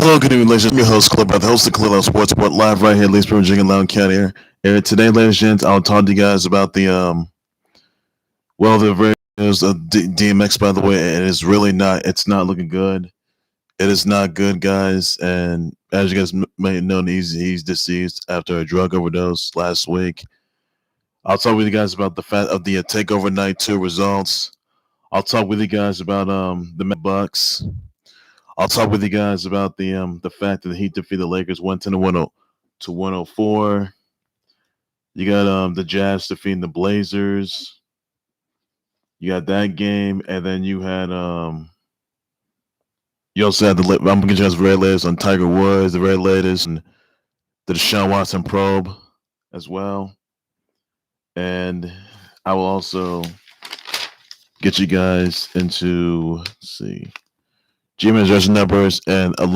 Hello, good evening, ladies and gentlemen. I'm your host, Clip, the host of Khalil Sports Report, live right here, at Lee's Virginia, Loud County here. Today, ladies and gents, I'll talk to you guys about the very news of DMX. By the way, it is really not. It's not looking good. It is not good, guys. And as you guys may know, he's deceased after a drug overdose last week. I'll talk with you guys about the fact of the Takeover Night 2 results. I'll talk with you guys about the Bucks. I'll talk with you guys about the fact that the Heat defeated the Lakers 110 to 104. You got the Jazz defeating the Blazers. You got that game, and then you had you also had I'm gonna get you guys the red latest on Tiger Woods, the red latest, and the Deshaun Watson probe as well. And I will also get you guys into, let's see, G-Man's jersey numbers and a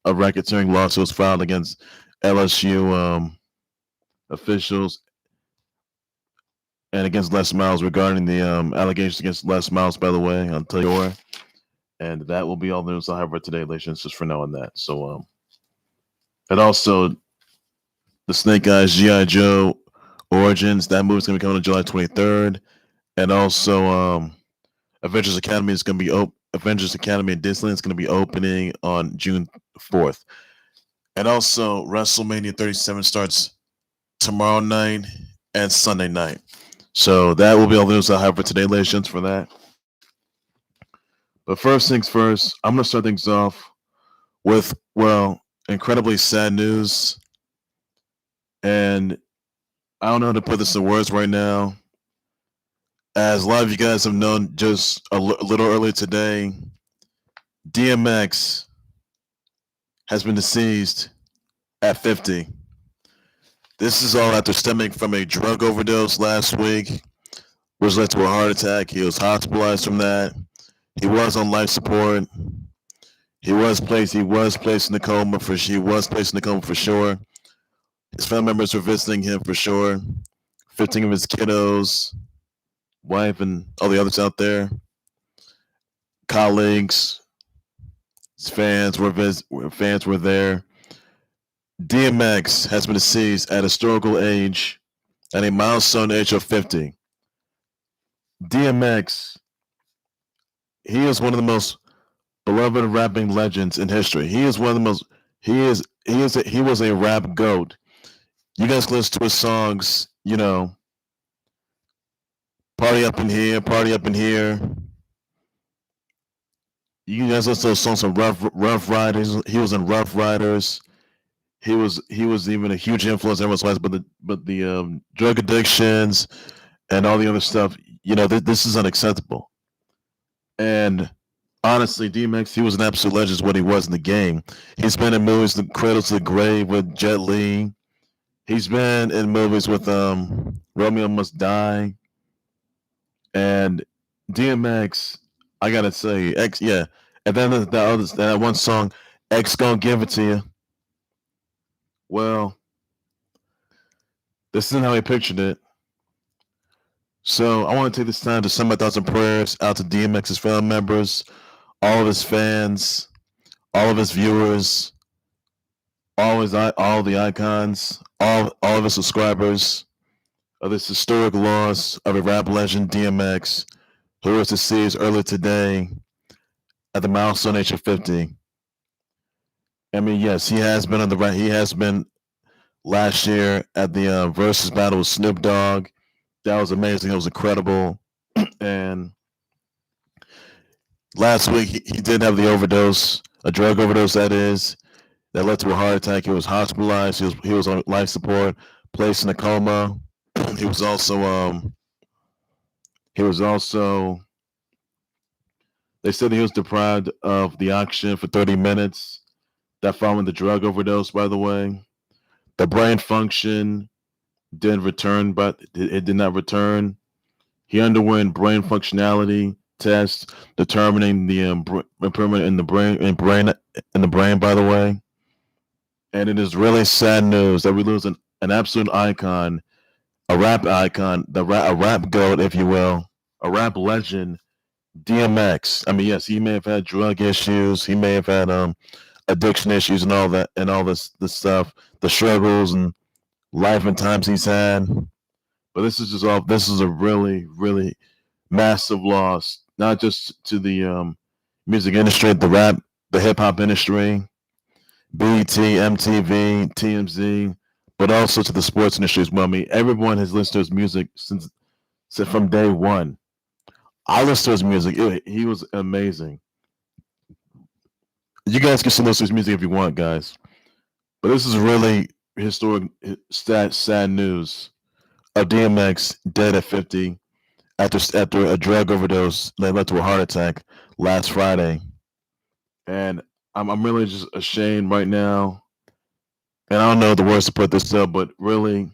racketeering lawsuit was filed against LSU officials and against Les Miles regarding the allegations against Les Miles, by the way, on Takeover. And that will be all the news I'll have for today, ladies, just for now on that. So, and also the Snake Eyes G.I. Joe Origins, that movie's going to be coming on July 23rd. And also Avengers Academy is going to be Avengers Academy in Disneyland is going to be opening on June 4th. And also WrestleMania 37 starts tomorrow night and Sunday night. So that will be all the news I'll have for today, ladies and gents, for that. But first things first, I'm going to start things off with, incredibly sad news. And I don't know how to put this in words right now. As a lot of you guys have known just a little earlier today, DMX has been deceased at 50. This is all after stemming from a drug overdose last week, which led to a heart attack. He was hospitalized from that. He was on life support. He was placed in the coma for sure. His family members were visiting him for sure. 15 of his kiddos, wife, and all the others out there, colleagues, his fans were there. DMX has been deceased at a historical age, at a milestone age of 50. DMX, he is one of the most beloved rapping legends in history. He is one of the most. He was a rap goat. You guys can listen to his songs, Party Up in Here, Party Up in Here. You guys listen to those songs from Rough Riders. He was in Rough Riders. He was even a huge influence in everyone's lives, but the drug addictions and all the other stuff, this is unacceptable. And honestly, DMX, he was an absolute legend, is what he was in the game. He's been in movies, The Cradle to the Grave with Jet Li. He's been in movies with Romeo Must Die. And DMX, I gotta say, and then that one song, X Gon' Give It to You. Well, this isn't how he pictured it. So I want to take this time to send my thoughts and prayers out to DMX's family members, all of his fans, all of his viewers, all the icons, all of his subscribers of this historic loss of a rap legend, DMX, who was deceased earlier today at the milestone age of 50. I mean, yes, he has been on the right. He has been last year at the Versus battle with Snoop Dogg. That was amazing. It was incredible. And last week he did have the overdose, a drug overdose that led to a heart attack. He was hospitalized. He was on life support, placed in a coma. He was also they said he was deprived of the oxygen for 30 minutes. That following the drug overdose, by the way. The brain function didn't return, but it did not return. He underwent brain functionality tests determining the improvement in the brain, by the way. And it is really sad news that we lose an absolute icon, a rap icon, a rap goat, if you will, a rap legend, DMX. I mean, yes, he may have had drug issues. He may have had addiction issues and all that and all this stuff, the struggles and life and times he's had. But this is a really, really massive loss, not just to the music industry, the rap, the hip hop industry, BT, MTV, TMZ, but also to the sports industry as well. I mean, everyone has listened to his music since from day one. I listened to his music. He was amazing. You guys can still listen to his music if you want, guys. But this is really historic, sad news of DMX dead at 50 after a drug overdose that led to a heart attack last Friday. And I'm really just ashamed right now. And I don't know the words to put this up, but really,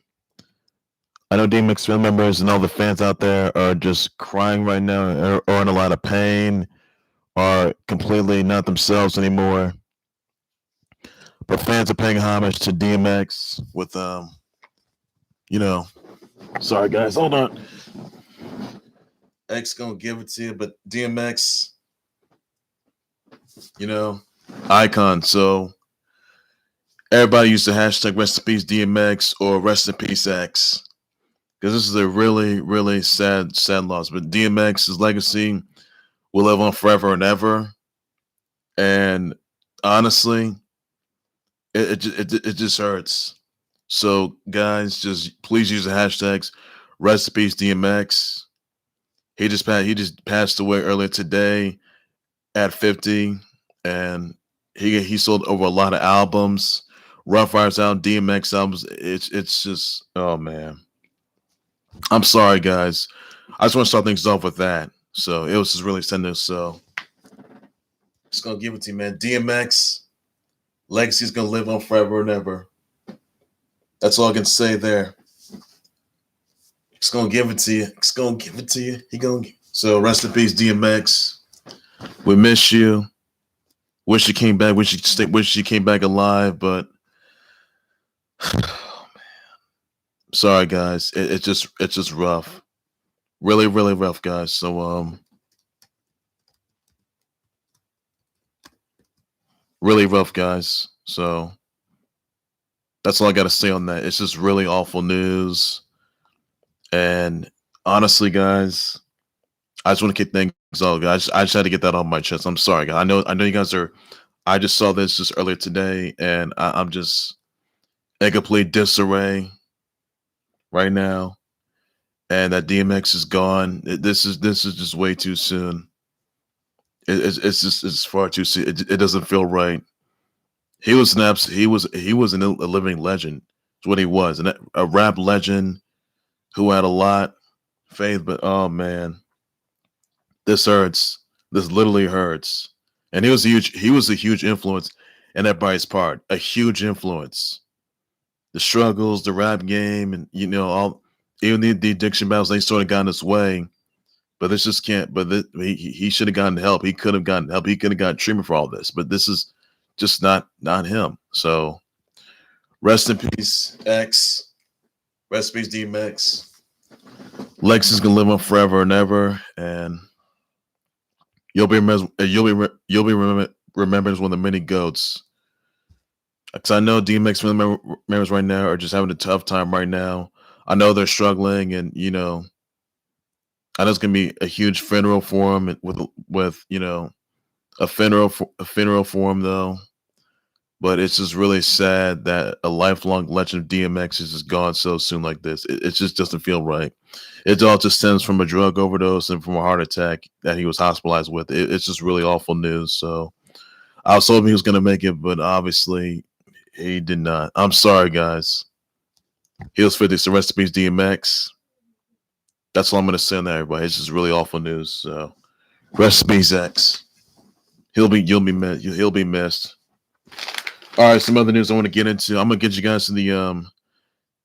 I know DMX family members and all the fans out there are just crying right now, or in a lot of pain, are completely not themselves anymore. But fans are paying homage to DMX with sorry guys, hold on. X gonna give it to you, but DMX, icon. So everybody used to hashtag rest in peace DMX or rest in peace X, because this is a really, really sad loss. But DMX's legacy will live on forever and ever. And honestly, it just hurts. So guys, just please use the hashtags rest in peace DMX. He just passed away earlier today at 50, and he sold over a lot of albums, Rough Riders album, DMX albums. It's just, oh man. I'm sorry, guys. I just want to start things off with that. So it was just really sending. So just gonna give it to you, man. DMX legacy is gonna live on forever and ever. That's all I can say there. Just gonna give it to you. Just gonna give it to you. So rest in peace, DMX. We miss you. Wish you came back. Wish you came back alive. But oh, man. Sorry, guys. It's just rough. Really, really rough, guys. So really rough, guys. So that's all I got to say on that. It's just really awful news. And honestly, guys, I just want to kick things off, guys. I just had to get that off my chest. I'm sorry, guys. I know you guys are. I just saw this just earlier today, and I'm just in complete disarray right now. And that DMX is gone. This is just way too soon. It's far too soon. It doesn't feel right. He was a living legend. It's what he was, and a rap legend who had a lot of faith. But oh man, this hurts. This literally hurts. And he was a huge influence in everybody's part. A huge influence. The struggles, the rap game, and even the addiction battles, they sort of got in his way. But this just can't. But he should have gotten help. He could have gotten help. He could have gotten treatment for all this. But this is just not him. So rest in peace, X. Rest in peace, DMX. Lex is gonna live on forever and ever, and you'll be remembered as one of the many goats. Because I know DMX members right now are just having a tough time right now. I know they're struggling, and I know it's gonna be a huge funeral for him with a funeral for him though. But it's just really sad that a lifelong legend of DMX is just gone so soon like this. It just doesn't feel right. It all just stems from a drug overdose and from a heart attack that he was hospitalized with. It's just really awful news. So I was hoping he was going to make it, but obviously he did not. I'm sorry, guys. He was 50, so rest in peace, DMX. That's all I'm going to say on that, everybody. It's just really awful news. So rest in peace, X. He'll be missed. All right, some other news I want to get into. I'm going to get you guys to the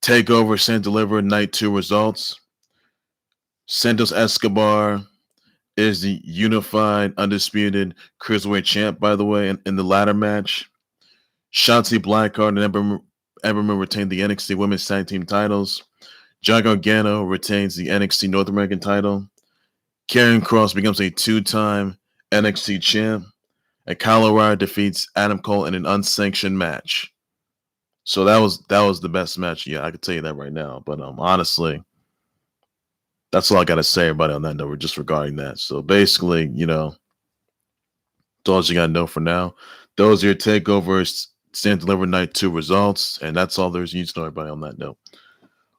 Takeover Sent Delivered Night 2 results. Santos Escobar is the unified, undisputed cruiserweight champ, by the way, in the ladder match. Shotzi, Blackheart, and Ember retained the NXT Women's Tag Team titles. Gargano retains the NXT North American title. Karrion Kross becomes a two-time NXT champ. and Kyle O'Reilly defeats Adam Cole in an unsanctioned match. So that was the best match. Yeah, I can tell you that right now. But honestly, that's all I gotta say, everybody, on that note, just regarding that. So basically, that's all you gotta know for now. Those are your takeovers, stand delivered night 2 results, and that's all there's you need to know, everybody, on that note.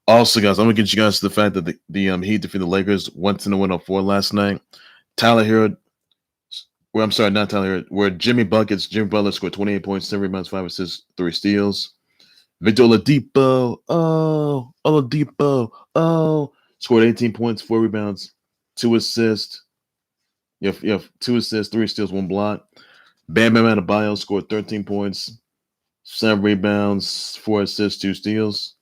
Also, guys, I'm gonna get you guys to the fact that the Heat defeated the Lakers 110-104 last night. Tyler Herro, well, I'm sorry, not Tyler Herro, where Jimmy Butler scored 28 points, 7 rebounds, 5 assists, 3 steals. Victor Oladipo, scored 18 points, 4 rebounds, 2 assists. You have 2 assists, 3 steals, 1 block. Bam Adebayo scored 13 points, 7 rebounds, 4 assists, 2 steals.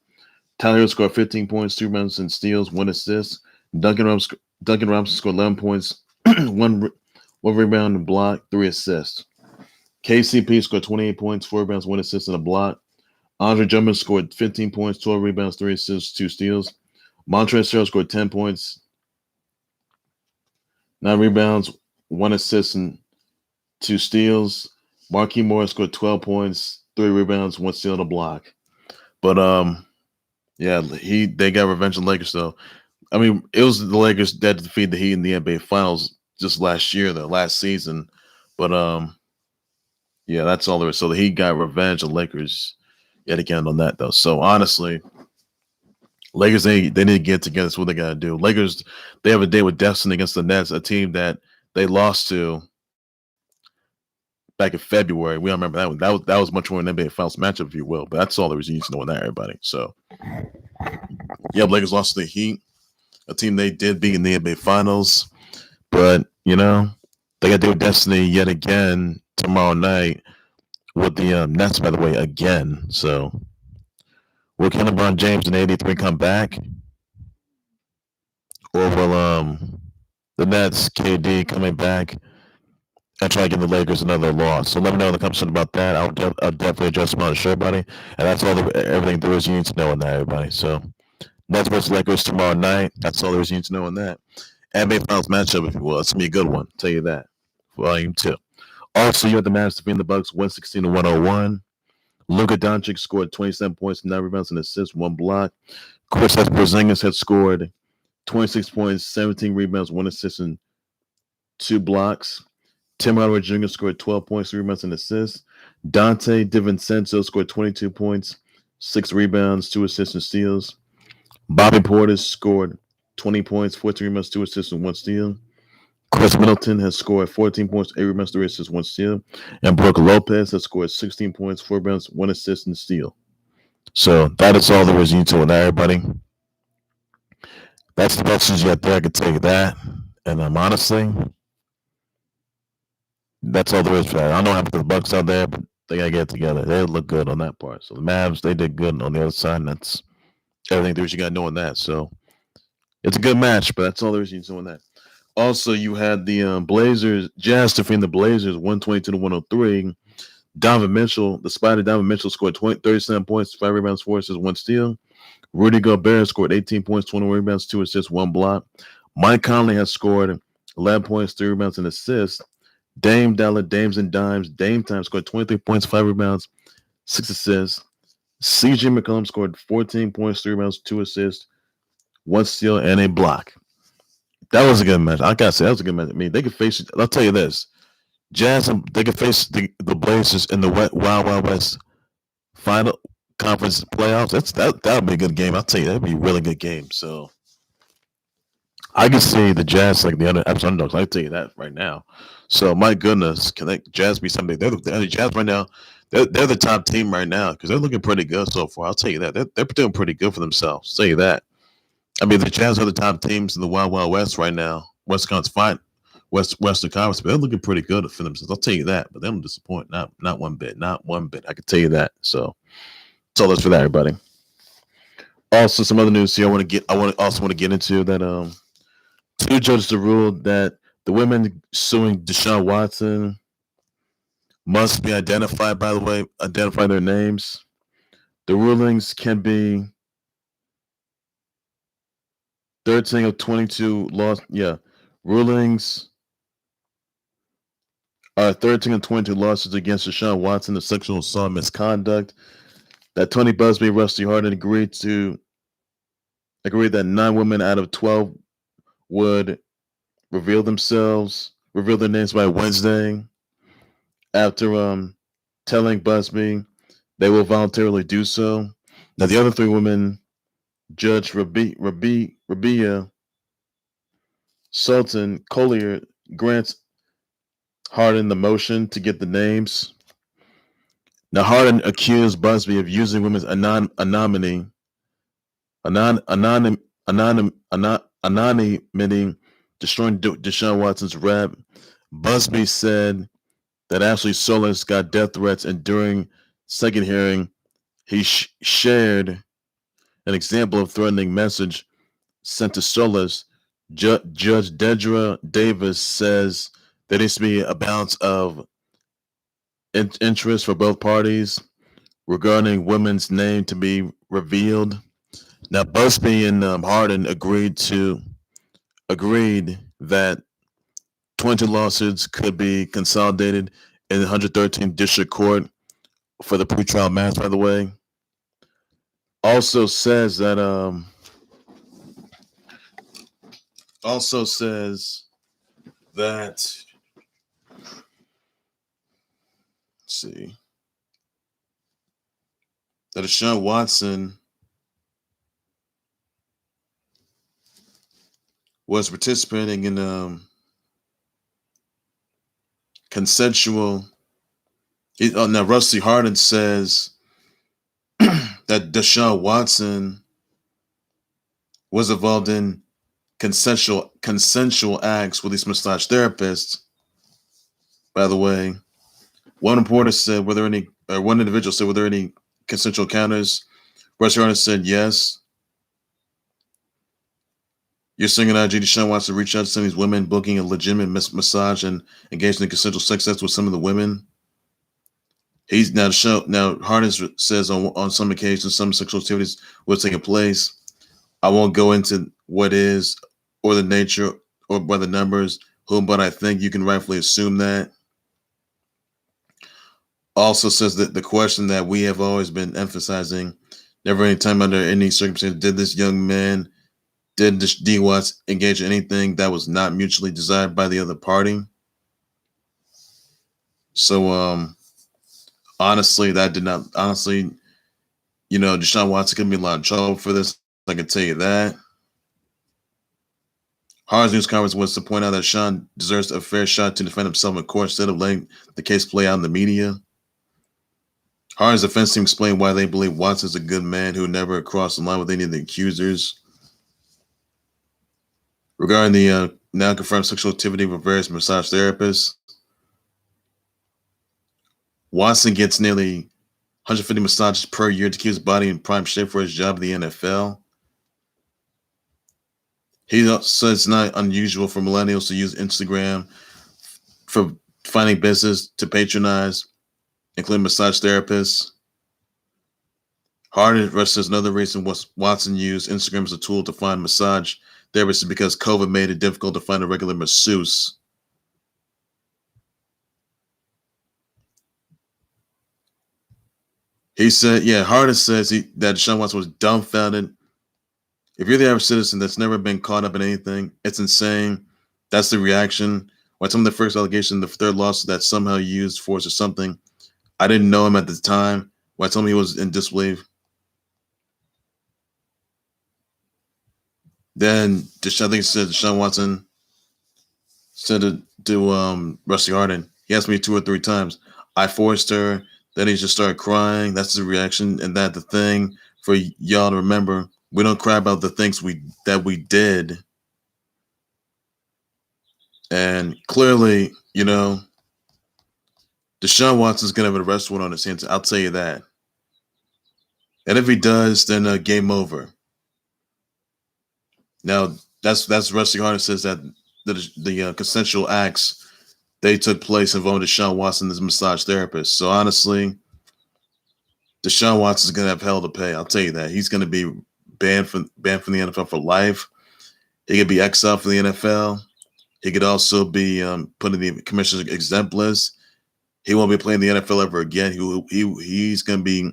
Tyler Herro scored 15 points, 2 rebounds and steals, 1 assist. Duncan Robinson scored 11 points, 1 rebound and block, 3 assists. KCP scored 28 points, 4 rebounds, 1 assist and a block. Andre Drummond scored 15 points, 12 rebounds, 3 assists, 2 steals. Montrezl Harrell scored 10 points, 9 rebounds, 1 assist, and 2 steals. Markieff Morris scored 12 points, 3 rebounds, 1 steal, and a block. But yeah, they got revenge on the Lakers though. I mean, it was the Lakers that defeated the Heat in the NBA Finals just last season. But yeah, that's all there is. So the Heat got revenge on the Lakers yet again on that though. So honestly, Lakers, they need to get together. That's what they got to do. Lakers, they have a day with destiny against the Nets, a team that they lost to back in February. We don't remember that was much more an NBA Finals matchup, if you will. But that's all there was you need to know on that, everybody. So, yeah, Lakers lost to the Heat, a team they did beat in the NBA Finals. But, they got to do with destiny yet again tomorrow night with the Nets, by the way, again. So, will LeBron James and 83 come back? Or will the Nets, KD, coming back and try to give the Lakers another loss? So let me know in the comments about that. I'll definitely address them on the show, everybody. And that's everything there is you need to know on that, everybody. So Nets versus Lakers tomorrow night. That's all there is you need to know on that. NBA Finals matchup, if you will. It's going to be a good one. I'll tell you that. Volume 2. Also, you have the Mavs defeating the Bucks 116-101. Luka Doncic scored 27 points, 9 rebounds, and assists, 1 block. Kristaps Porzingis had scored 26 points, 17 rebounds, 1 assist, and 2 blocks. Tim Hardaway Jr. scored 12 points, 3 rebounds, and assists. Dante DiVincenzo scored 22 points, 6 rebounds, 2 assists, and steals. Bobby Portis scored 20 points, 14 rebounds, 2 assists, and 1 steal. Chris Middleton has scored 14 points, 8 rebounds, 3 assists, 1 steal. And Brook Lopez has scored 16 points, 4 rebounds, 1 assist, and steal. So that is all there is you need to know, everybody. That's the best news yet there, I can tell you that. And honestly, that's all there is for that. I don't know what happened to the Bucks out there, but they gotta get it together. They look good on that part. So the Mavs, they did good on the other side, and that's everything there is you gotta know on that. So it's a good match, but that's all there is you need to know on that. Also, you had the Jazz defeating the Blazers 122-103. Donovan Mitchell, the Spider Donovan Mitchell scored 37 points, 5 rebounds, 4 assists, 1 steal. Rudy Gobert scored 18 points, 21 rebounds, 2 assists, 1 block. Mike Conley has scored 11 points, 3 rebounds, and assists. Dame Dollar, Dames and Dimes. Dame Time scored 23 points, 5 rebounds, 6 assists. CJ McCollum scored 14 points, 3 rebounds, 2 assists, 1 steal, and a block. That was a good match. I gotta say, that was a good match. I mean, they could face. I'll tell you this: Jazz, they could face the Blazers in the Wild Wild West final conference playoffs. That'll be a good game. I'll tell you, that'll be a really good game. So I can see the Jazz like the underdogs. I'll tell you that right now. So my goodness, can the Jazz be something? They're the Jazz right now. They're the top team right now because they're looking pretty good so far. I'll tell you that they're doing pretty good for themselves. I'll tell you that. I mean, the Jazz are the top teams in the Wild Wild West right now. Western Conference, but they're looking pretty good for themselves. I'll tell you that. But they don't disappoint. Not one bit. Not one bit. I can tell you that. So that's all that's for that, everybody. Also, some other news here. I also want to get into that. 2 judges have ruled that the women suing Deshaun Watson must be identified. By the way, identify their names. The rulings can be 13 of 22 laws. Yeah, rulings are 13 and 22 losses against Deshaun Watson of sexual assault misconduct. That Tony Busby and Rusty Hardin agreed that 9 women out of 12 would reveal their names by Wednesday. After telling Busby they will voluntarily do so. Now the other 3 women, Judge Rabia Sultan Collier, grants Hardin the motion to get the names. Now Hardin accused Busby of using women's anonymity, destroying Deshaun Watson's rep. Busby said that Ashley Solis got death threats, and during second hearing, he shared an example of threatening message sent to Solis. Judge Dedra Davis says there needs to be a balance of interest for both parties regarding women's name to be revealed. Now, Busby and Hardin agreed that 20 lawsuits could be consolidated in the 113th District Court for the pretrial mass, by the way. Also says that let's see, that Deshaun Watson was participating in consensual. Now Rusty Hardin says that Deshaun Watson was involved in consensual acts with these massage therapists. By the way, one individual said, were there any consensual encounters? Rusty Hardin said yes. You're singing IG Deshaun Watson reached out to some of these women, booking a legitimate massage and engaging in consensual sex acts with some of the women. Now Hardin says on some occasions some sexual activities were taking place. I won't go into what is or the nature or by the numbers, but I think you can rightfully assume that. Also says that the question that we have always been emphasizing, never any time under any circumstance did this young man, did D. Watts engage in anything that was not mutually desired by the other party. So honestly, Deshaun Watson could be in a lot of trouble for this. I can tell you that. Hardin's news conference was to point out that Sean deserves a fair shot to defend himself in court instead of letting the case play out in the media. Hardin's defense team explained why they believe Watson is a good man who never crossed the line with any of the accusers. Regarding the now confirmed sexual activity with various massage therapists, Watson gets nearly 150 massages per year to keep his body in prime shape for his job in the NFL. He says it's not unusual for millennials to use Instagram for finding business to patronize, including massage therapists. Hardin says another reason Watson used Instagram as a tool to find massage therapists is because COVID made it difficult to find a regular masseuse. He said, Hardin says that Deshaun Watson was dumbfounded. If you're the average citizen that's never been caught up in anything, it's insane. That's the reaction. When I told him the first allegation, the third lawsuit that somehow used force or something, I didn't know him at the time. When I told him he was in disbelief. Then Deshaun Watson said to Rusty Hardin, he asked me 2 or 3 times. I forced her. Then he just started crying. That's the reaction. And that the thing for y'all to remember, we don't cry about the things that we did. And clearly, Deshaun Watson's going to have an arrest warrant on his hands. I'll tell you that. And if he does, then game over. Now, that's Rusty Hardin says that the consensual acts, they took place involving Deshaun Watson as a massage therapist. So honestly, Deshaun Watson's going to have hell to pay. I'll tell you that. He's going to be banned from the NFL for life. He could be exiled from the NFL. He could also be put in the commissioner's exempt list. He won't be playing the NFL ever again. He's going to be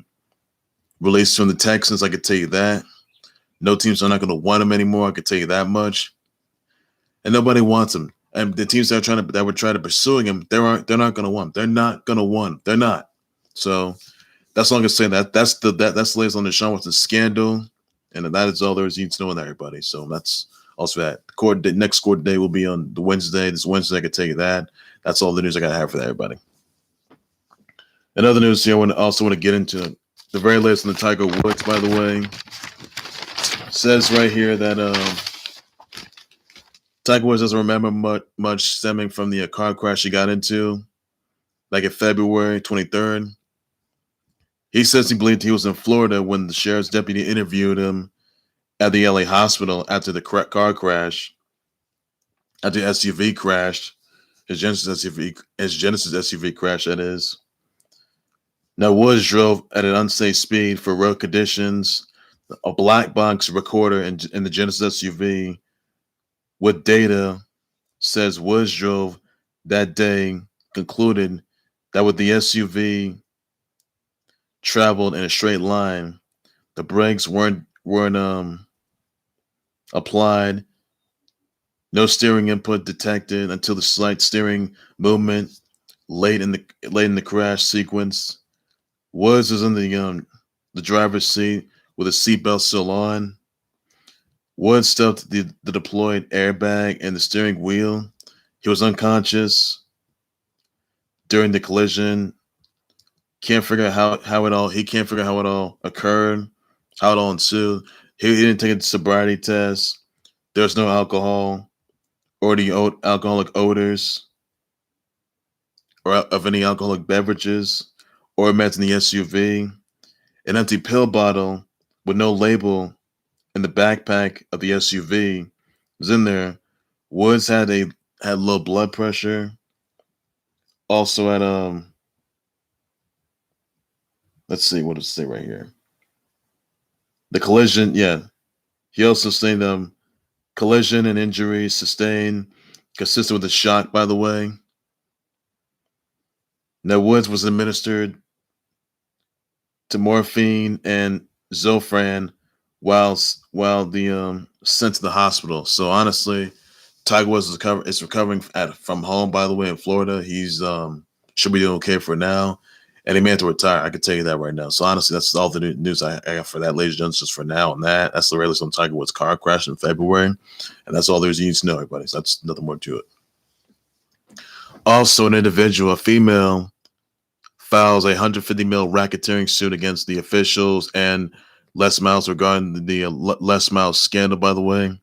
released from the Texans. I could tell you that. No teams are not going to want him anymore. I could tell you that much. And nobody wants him. And the teams that were trying to pursuing him, they're not going to want him. They're not going to want him. They're not. So that's all I'm going to say. That's the latest on the Sean Watson scandal, and that is all there is need to know on everybody. So that's also that. Next court day will be on the Wednesday. This Wednesday, I can tell you that. That's all the news I got to have for everybody. And other news here, I also want to get into the very latest on the Tiger Woods, by the way. It says right here that Tiger Woods doesn't remember much stemming from the car crash he got into, like in February 23rd. He says he believed he was in Florida when the sheriff's deputy interviewed him at the LA hospital after the car crash, after the SUV crashed, his Genesis SUV crash, that is. Now, Woods drove at an unsafe speed for road conditions. A black box recorder in the Genesis SUV with data says Woods drove that day, concluded that with the SUV traveled in a straight line, the brakes weren't applied, no steering input detected until the slight steering movement late in the crash sequence. Woods is in the driver's seat with a seatbelt still on. Woods stuffed the deployed airbag and the steering wheel. He was unconscious during the collision. Can't figure out how it all occurred, how it all ensued. He didn't take a sobriety test. There's no alcohol or the alcoholic odors or of any alcoholic beverages or meds in the SUV. An empty pill bottle with no label in the backpack of the SUV was in there. Woods had low blood pressure. Also had let's see, what does it say right here? The collision, yeah. He also sustained collision and injuries sustained consistent with the shock, by the way. Now, Woods was administered to morphine and Zofran while sent to the hospital. So honestly, Tiger Woods is recovering from home, by the way, in Florida. He's should be doing okay for now. And he may have to retire. I can tell you that right now. So honestly, that's all the news I got for that, ladies and gentlemen, just for now. And that's the latest on Tiger Woods' car crash in February. And that's all there's you need to know, everybody. So that's nothing more to it. Also, an individual, a female, files a $150 million racketeering suit against the officials and Les Miles regarding the Les Miles scandal, by the way.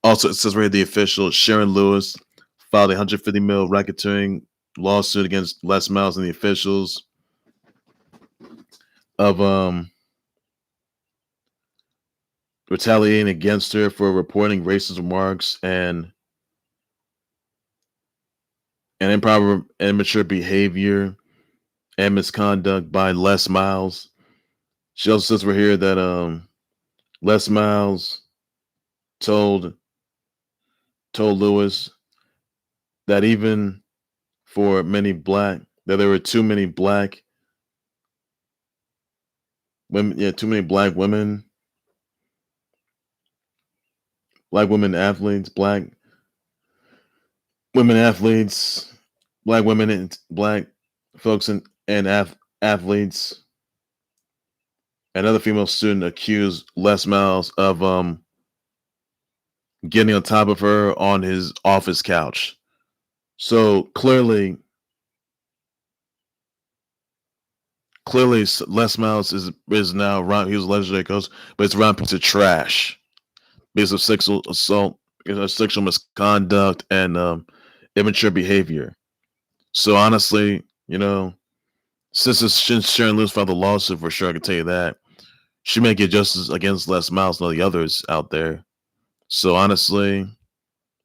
Also, it says right here, the official, Sharon Lewis, filed a $150 million racketeering lawsuit against Les Miles and the officials of retaliating against her for reporting racist remarks and improper and immature behavior and misconduct by Les Miles. She also says right here that Les Miles told Lewis that even for that there were too many black women, too many black women athletes, black women athletes, black women and black folks and athletes. Another female student accused Les Miles of getting on top of her on his office couch. So clearly Les Miles is now around. He was a legendary coach, but it's around piece of trash because of sexual assault, sexual misconduct, and immature behavior. So honestly, since Sharon Lewis filed the lawsuit, for sure, I can tell you that she may get justice against Les Miles and all the others out there. So honestly,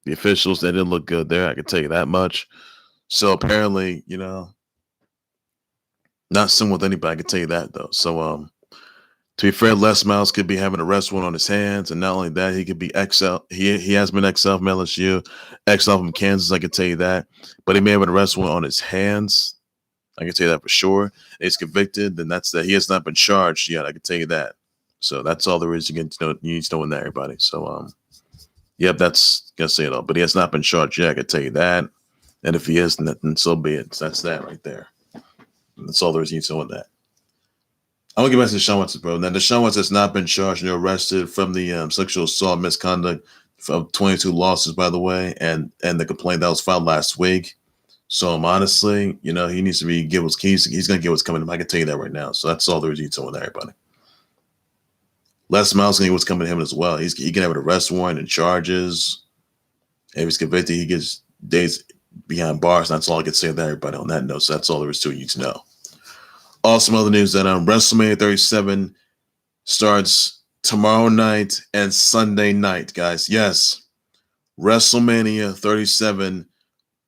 the officials, they didn't look good there. I can tell you that much. So apparently, not similar with anybody. I can tell you that though. So To be fair, Les Miles could be having a arrest warrant on his hands, and not only that, he could be exiled. He has been exiled from LSU, exiled from Kansas. I can tell you that, but he may have an arrest warrant on his hands. I can tell you that for sure. If he's convicted, then that's that. He has not been charged yet. I can tell you that. So that's all there is. You need to know in that, everybody. So yep, that's gonna say it all. But he has not been charged yet. I can tell you that. And if he is, then so be it. That's that right there. That's all there is. You need to know in that. I want to get back to Deshaun Watson, bro. Now, Deshaun Watson has not been charged and arrested from the sexual assault misconduct of 22 losses, by the way, and the complaint that was filed last week. So, honestly, he needs to be give what's keys. He's going to get what's coming to him. I can tell you that right now. So that's all there is to know with everybody. Les Miles going to get what's coming to him as well. He can have an arrest warrant and charges. If he's convicted, he gets days behind bars. That's all I can say to everybody on that note. So that's all there is to it. You to know. Also, some other news that WrestleMania 37 starts tomorrow night and Sunday night, guys. Yes, WrestleMania 37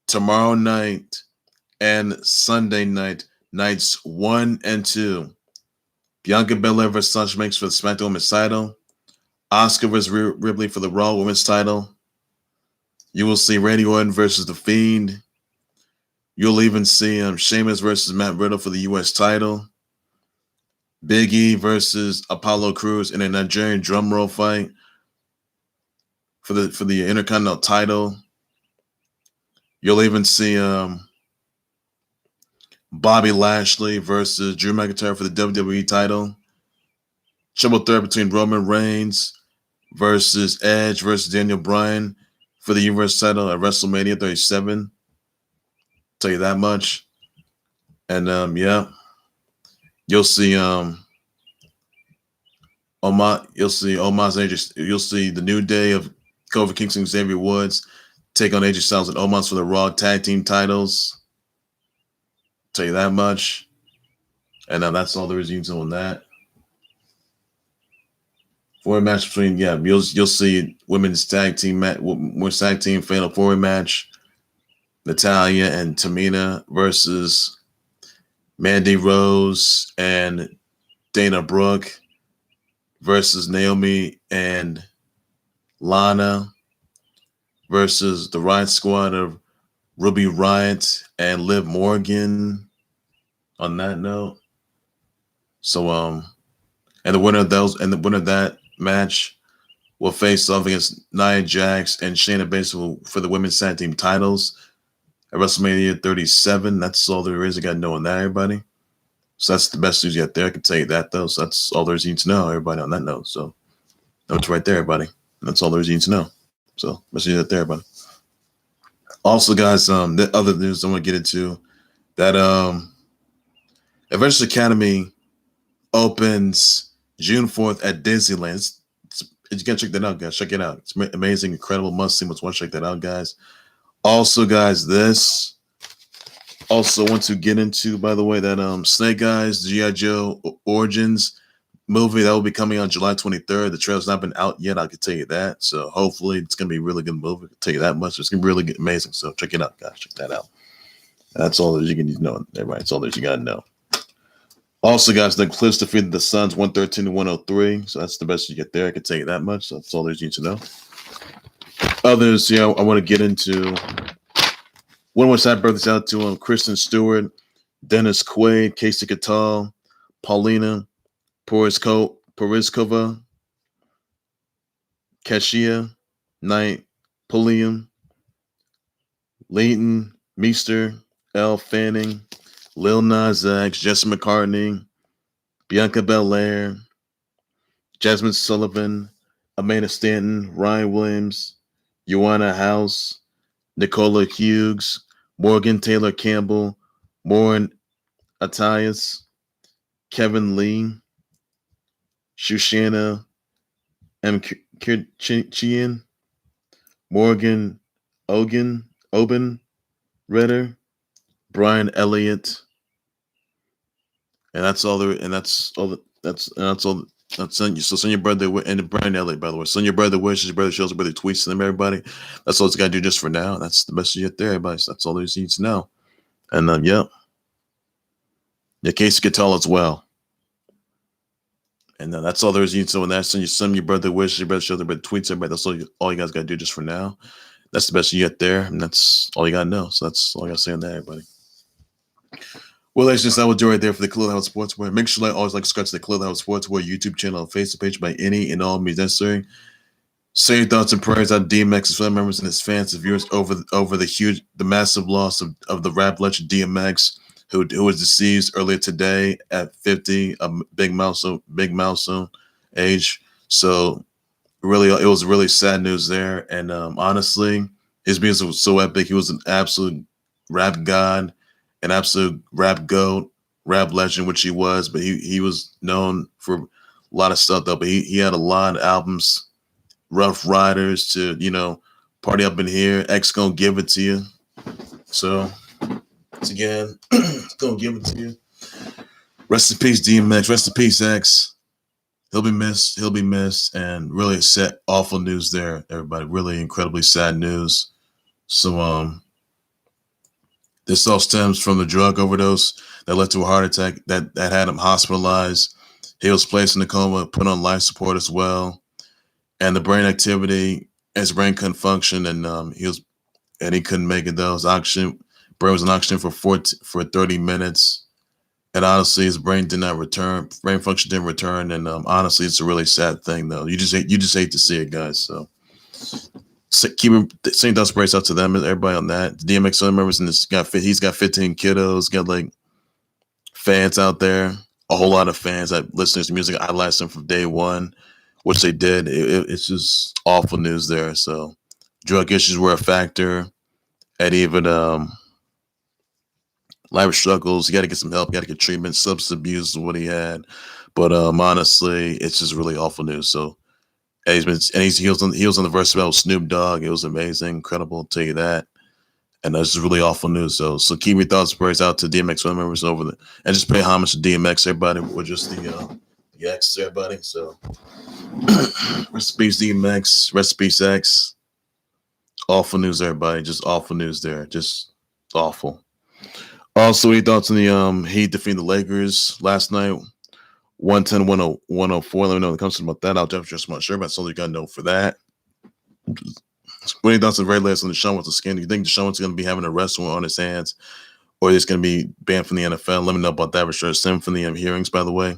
tomorrow night and Sunday night, nights 1 and 2. Bianca Belair versus Sasha Banks for the SmackDown Women's title. Asuka versus Ripley for the Raw Women's title. You will see Randy Orton versus The Fiend. You'll even see Sheamus versus Matt Riddle for the U.S. title. Big E versus Apollo Crews in a Nigerian drum roll fight for the Intercontinental title. You'll even see Bobby Lashley versus Drew McIntyre for the WWE title. Triple threat between Roman Reigns versus Edge versus Daniel Bryan for the Universal title at WrestleMania 37. Tell you that much. And yeah, you'll see you'll see the New Day of Kofi Kingston, Xavier Woods take on AJ Styles and Omos for the Raw tag team titles. Tell you that much. And that's all there is to know on that. For a match between you'll see women's tag team fatal 4-way match. Natalya and Tamina versus Mandy Rose and Dana Brooke versus Naomi and Lana versus the Riot Squad of Ruby Riott and Liv Morgan. On that note, so and the winner of that match will face off against Nia Jax and Shayna Baszler for the women's tag team titles at WrestleMania 37. That's all there is. I got to know on that, everybody. So that's the best news yet there. I can tell you that, though. So that's all there's need to know, everybody, on that note. So notes right there, everybody. That's all there's need to know. So best news yet there, everybody. Also, guys, the other news I want to get into, that Avengers Academy opens June 4th at Disneyland. You got to check that out, guys. Check it out. It's amazing, incredible, must-see. Must want to check that out, guys. Also, guys, this also want to get into, by the way, that Snake Eyes G.I. Joe Origins movie that will be coming on July 23rd. The trailer's not been out yet, I can tell you that. So hopefully it's going to be a really good movie. I can tell you that much. It's going to be really amazing. So check it out, guys. Check that out. That's all that you can know. Everybody, that's all that you got to know. Also, guys, the Clips defeated the Suns 113-103. So that's the best you get there. I can tell you that much. So that's all there's you need to know. Others, I want to get into. One more side birthdays out to Kristen Stewart, Dennis Quaid, Casey Catal, Paulina Poriskova, Kashia, Knight, Pulliam, Leighton, Meester, Elle Fanning, Lil Nas X, Jesse McCartney, Bianca Belair, Jasmine Sullivan, Amanda Stanton, Ryan Williams, Joanna House, Nicola Hughes, Morgan Taylor Campbell, Maureen Attias, Kevin Lee, Shoshana M. Kirchian, Morgan Oben Ritter, Brian Elliott, and that's all there. And that's all. That's all. So send your brother and Brian Elliott, by the way. Send your brother wishes, your brother shows, your brother tweets to them, everybody. That's all it's got to do just for now. That's the best you get there, everybody. So that's all there's need to know. And yeah, Casey Catal as well. And that's all there is. So when that's send your birthday wishes, your birthday show, your birthday tweets, everybody. That's all you guys got to do just for now. That's the best you get there, and that's all you got to know. So that's all I got to say on that, everybody. Well, that's just that will do right there for the Khalil Sportswear. Make sure, always subscribe to the Khalil Sportswear YouTube channel and Facebook page by any and all means necessary. Say your thoughts and prayers on DMX's family members and his fans and viewers over the massive loss of the rap legend DMX, who was deceased earlier today at 50, a big milestone age. So really, it was really sad news there. And honestly, his music was so epic. He was an absolute rap god, an absolute rap goat, rap legend, which he was. But he was known for a lot of stuff though. But he had a lot of albums. Rough Riders to, Party Up in Here, X Gonna Give It To You. So, once again, gonna give it to you. Rest in peace, DMX. Rest in peace, X. He'll be missed. And really sad, awful news there, everybody. Really incredibly sad news. So, this all stems from the drug overdose that led to a heart attack that had him hospitalized. He was placed in a coma, put on life support as well. And the brain activity, his brain couldn't function, and he couldn't make it. Though his brain was in oxygen for 30 minutes, and honestly, his brain did not return. Brain function didn't return, and honestly, it's a really sad thing. Though you just hate to see it, guys. So sending those prayers out to them and everybody on that. The DMX members, and he's got 15 kiddos, got like fans out there, a whole lot of fans that listen to his music, idolize him from day one. Which they did. It's just awful news there. So drug issues were a factor, and even life struggles. You got to get some help. You got to get treatment. Substance abuse is what he had. But honestly, it's just really awful news. So he was on the verse about Snoop Dogg. It was amazing, incredible. I'll tell you that. And that's just really awful news. So keep your thoughts and prayers out to DMX family members and just pay homage to DMX, everybody. We're just the X, everybody. So. Rest in peace, DMX. Rest in peace, X. Awful news, everybody. Just awful news there. Just awful. Also, any thoughts on the Heat defeating the Lakers last night? 110-104. Let me know in the comments about that. I'll definitely just my shirt. That's all you got to know for that. What are your thoughts on the very latest on Deshaun with the skin? Do you think Deshaun's going to be having a arrest warrant on his hands, or he's going to be banned from the NFL? Let me know about that for sure. Send from the hearings, by the way.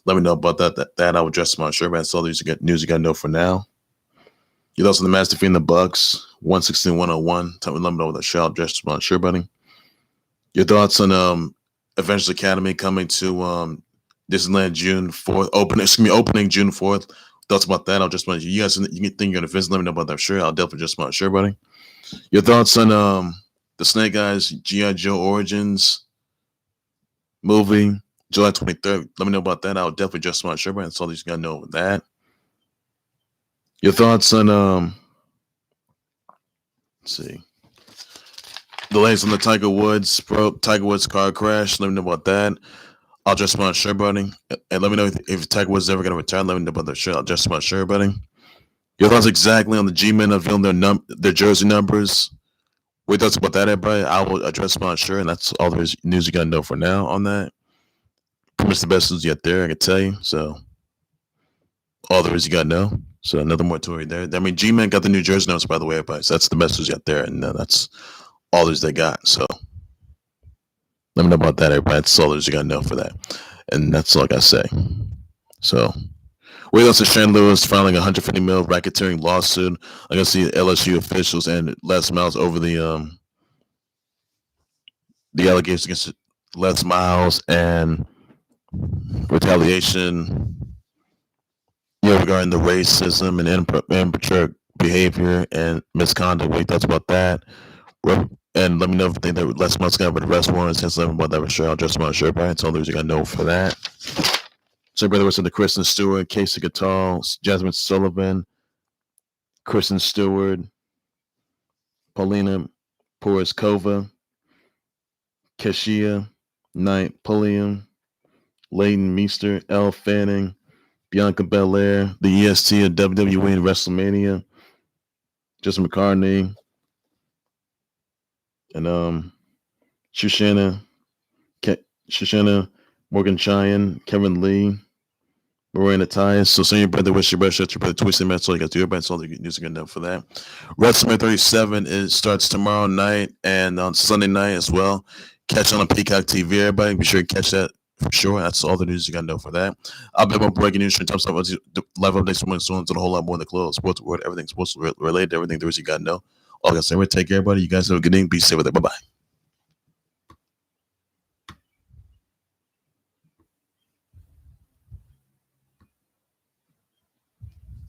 Let me know about that. I will address my shirt. That's all these news you got to know for now. You're also the Mavs defeating the Bucks, 116-101. Let me know what the show. I'll address my shirt, buddy. Your thoughts on Avengers Academy coming to Disneyland June 4th. Opening June 4th. Thoughts about that? I'll just want you guys think you're going to visit. Let me know about that shirt. I'll definitely just my shirt, buddy. Your thoughts on the Snake Eyes G.I. Joe Origins movie. July 23rd. Let me know about that. I'll definitely just my shirt. That's all you got to know about that. Your thoughts on let's see. The latest on the Tiger Woods car crash. Let me know about that. I'll just my shirt, buddy. And let me know if Tiger Woods is ever going to retire. Let me know about that shirt. I'll just my shirt, buddy. Your thoughts exactly on the G-Men unveiling their jersey numbers. What thoughts about that, everybody? I will address my shirt, and that's all the news you got to know for now on that. Pretty much the best news yet there, I can tell you. So all there is you got to know. So another moratorium there. I mean, G-Man got the New Jersey notes, by the way, everybody. So that's the best news yet there, and that's all there's they got. So let me know about that, everybody. That's all there's you got to know for that. And that's all I got to say. So we also Shane Lewis filing a $150 million racketeering lawsuit against the LSU officials and Les Miles over the allegations against Les Miles and retaliation, regarding the racism and immature behavior and misconduct. What you thoughts about that? And let me know if you think that Les Miles got an arrest warrant. Since let me about that for sure. I'll just my shirt, Brian. So there's you got to know for that. So brother was in the Kristen Stewart, Casey Gattal, Jasmine Sullivan, Kristen Stewart, Paulina Poroskova, Keshia Knight Pulliam, Leighton Meester, Elle Fanning, Bianca Belair, the EST of WWE and WrestleMania, Justin McCartney, and Shoshana Morgan Cheyenne, Kevin Lee, We're in the ties. So send your brother, wish your brother, shut your brother, twisted metal. You got to do your best. All the good news are good for that. WrestleMania 37 it starts tomorrow night and on Sunday night as well. Catch on Peacock TV, everybody. Be sure to catch that for sure. That's all the news you got to know for that. I'll be more breaking news, top stuff, live updates from soon to the whole lot more in the clothes, sports world, everything sports related, everything there is you got to know. All I got to say, take care, everybody. You guys have a good evening. Be safe with it. Bye bye.